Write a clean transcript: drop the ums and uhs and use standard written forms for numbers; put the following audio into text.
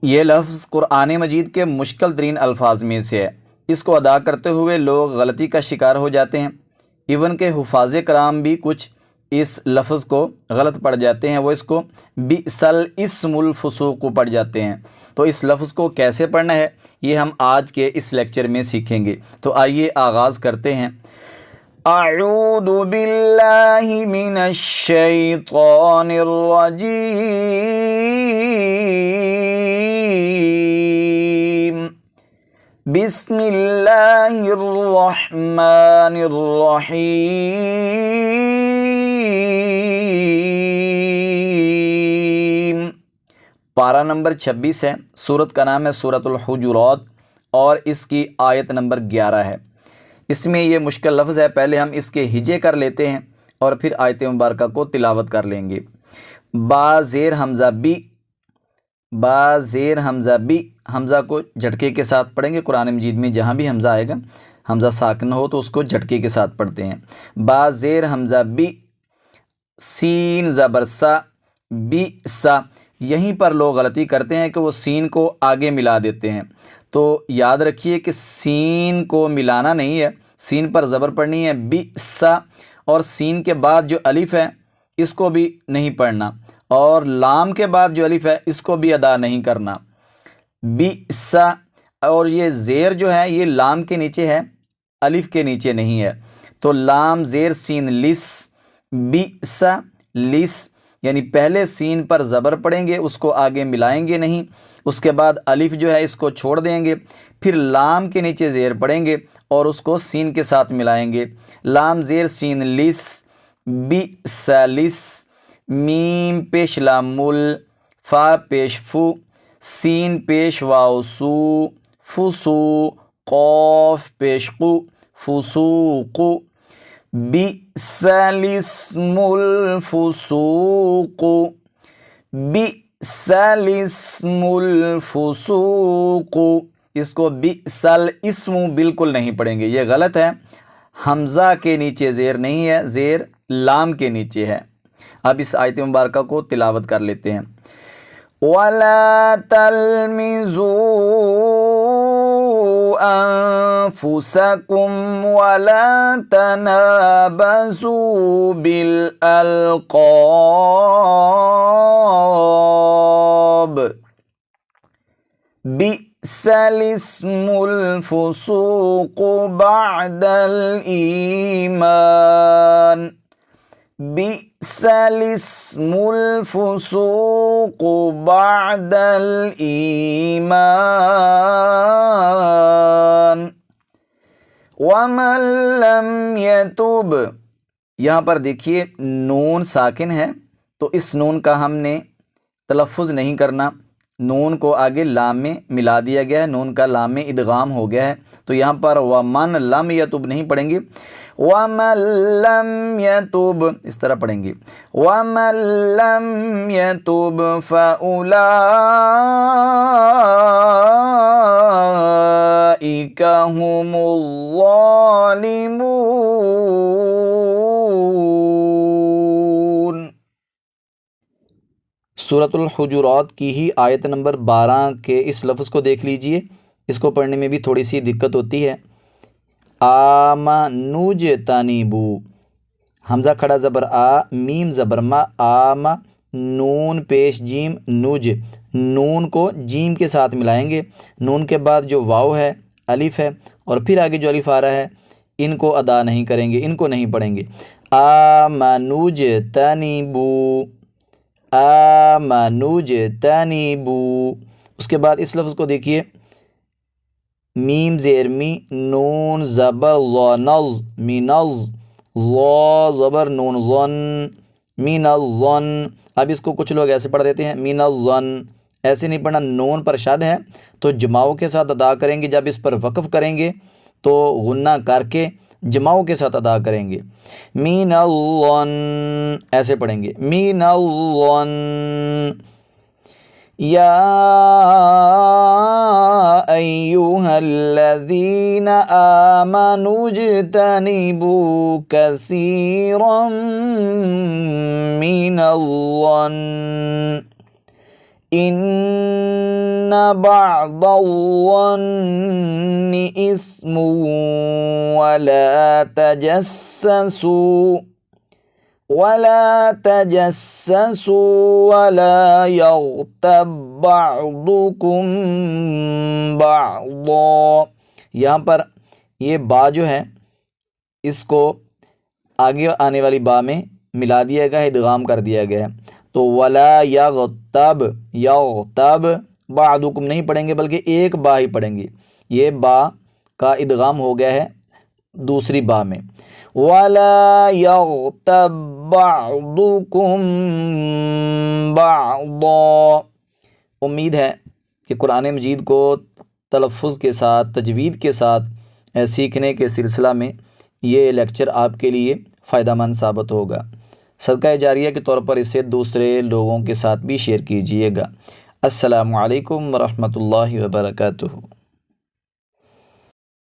یہ لفظ قرآن مجید کے مشکل ترین الفاظ میں سے ہے۔ اس کو ادا کرتے ہوئے لوگ غلطی کا شکار ہو جاتے ہیں۔ ایون کہ حفاظ کرام بھی کچھ اس لفظ کو غلط پڑھ جاتے ہیں، وہ اس کو بئسل اسم الفسوق پڑھ جاتے ہیں۔ تو اس لفظ کو کیسے پڑھنا ہے یہ ہم آج کے اس لیکچر میں سیکھیں گے۔ تو آئیے آغاز کرتے ہیں۔ اعوذ باللہ من الشیطان الرجیم، بسم اللہ الرحمن الرحیم۔ پارہ نمبر 26 ہے، سورت کا نام ہے سورۃ الحجرات اور اس کی آیت نمبر 11 ہے۔ اس میں یہ مشکل لفظ ہے، پہلے ہم اس کے ہجے کر لیتے ہیں اور پھر آیت مبارکہ کو تلاوت کر لیں گے۔ با زیر حمزہ بی، با زیر حمزہ بی، حمزہ کو جھٹکے کے ساتھ پڑھیں گے۔ قرآن مجید میں جہاں بھی حمزہ آئے گا، حمزہ ساکن ہو تو اس کو جھٹکے کے ساتھ پڑھتے ہیں۔ با زیر حمزہ بی، سین زبر سا، بی سا۔ یہیں پر لوگ غلطی کرتے ہیں کہ وہ سین کو آگے ملا دیتے ہیں۔ تو یاد رکھیے کہ سین کو ملانا نہیں ہے، سین پر زبر پڑھنی ہے بی سا، اور سین کے بعد جو الف ہے اس کو بھی نہیں پڑھنا، اور لام کے بعد جو الف ہے اس کو بھی ادا نہیں کرنا، بی سا۔ اور یہ زیر جو ہے یہ لام کے نیچے ہے، الف کے نیچے نہیں ہے۔ تو لام زیر سین لس، بی سا لس، یعنی پہلے سین پر زبر پڑھیں گے، اس کو آگے ملائیں گے نہیں، اس کے بعد الف جو ہے اس کو چھوڑ دیں گے، پھر لام کے نیچے زیر پڑھیں گے اور اس کو سین کے ساتھ ملائیں گے۔ لام زیر سین لس، بی سالس، میم پیش لام مل، فا پیش فو، سین پیش واو سو، فسو، قوف پیش قو، فسوق، بئس الاسم الفسوق، بئس الاسم الفسوق۔ اس کو بئس الاسم بالکل نہیں پڑھیں گے، یہ غلط ہے۔ حمزہ کے نیچے زیر نہیں ہے، زیر لام کے نیچے ہے۔ اب اس آیت مبارکہ کو تلاوت کر لیتے ہیں۔ وَلَا تَلْمِزُوا أَنفُسَكُمْ وَلَا تَنَابَزُوا بِالْأَلْقَابِ بِئْسَ الِاسْمُ الْفُسُوقُ بَعْدَ الْإِيمَانِ بِئْسَ الِاسْمُ الْفُسُوقُ بَعْدَ الْإِيمَانِ وَمَن لَّمْ يَتُبْ۔ یہاں پر دیکھیے نون ساکن ہے، تو اس نون کا ہم نے تلفظ نہیں کرنا، نون کو آگے لام میں ملا دیا گیا ہے، نون کا لام میں ادغام ہو گیا ہے، تو یہاں پر وَمَن لَّمْ يَتُبْ نہیں پڑھیں گے، وَمَن لَّمْ يَتُبْ اس طرح پڑھیں گے، وَمَن لَّمْ يَتُبْ فَأُولَٰئِكَ هُمُ الظَّالِمُونَ۔ سورۃ الحجرات کی ہی آیت نمبر 12 کے اس لفظ کو دیکھ لیجئے، اس کو پڑھنے میں بھی تھوڑی سی دقت ہوتی ہے۔ آمنوجتنبو، حمزہ کھڑا زبر آ، میم زبر ما، آم، نون پیش جیم نوج، نون کو جیم کے ساتھ ملائیں گے، نون کے بعد جو واو ہے، الف ہے، اور پھر آگے جو الف آ رہا ہے ان کو ادا نہیں کریں گے، ان کو نہیں پڑھیں گے۔ آمنوجتنبو، آمنوجتنبو۔ اس کے بعد اس لفظ کو دیکھیے، میم زیر می، نون زبر ظنظ، مینظ، ظا زبر نون ظن، مین الظن۔ اب اس کو کچھ لوگ ایسے پڑھ دیتے ہیں مین الظن، ایسے نہیں پڑھنا، نون پر شد ہے تو جماؤں کے ساتھ ادا کریں گے، جب اس پر وقف کریں گے تو غنہ کر کے جماؤں کے ساتھ ادا کریں گے، مین الظن ایسے پڑھیں گے، مین الظن۔ یا ایہا الذین آمنوا اجتنبوا کثیرا من الظن ان بعض الظن إثم ولا تجسسوا ولا يغتب بعضكم بعضا. یہاں پر یہ با جو ہے اس کو آگے آنے والی با میں ملا دیا گیا ہے، ادغام کر دیا گیا ہے. تو ولا یغتب بعضکم نہیں پڑھیں گے بلکہ ایک با ہی پڑھیں گے. یہ با کا ادغام ہو گیا ہے دوسری با میں. ولا یغتب بعضکم بعضا. امید ہے کہ قرآن مجید کو تلفظ کے ساتھ، تجوید کے ساتھ سیکھنے کے سلسلہ میں یہ لیکچر آپ کے لیے فائدہ مند ثابت ہوگا. صدقہ جاریہ کے طور پر اسے دوسرے لوگوں کے ساتھ بھی شیئر کیجیے گا. السلام علیکم ورحمۃ اللہ وبرکاتہ.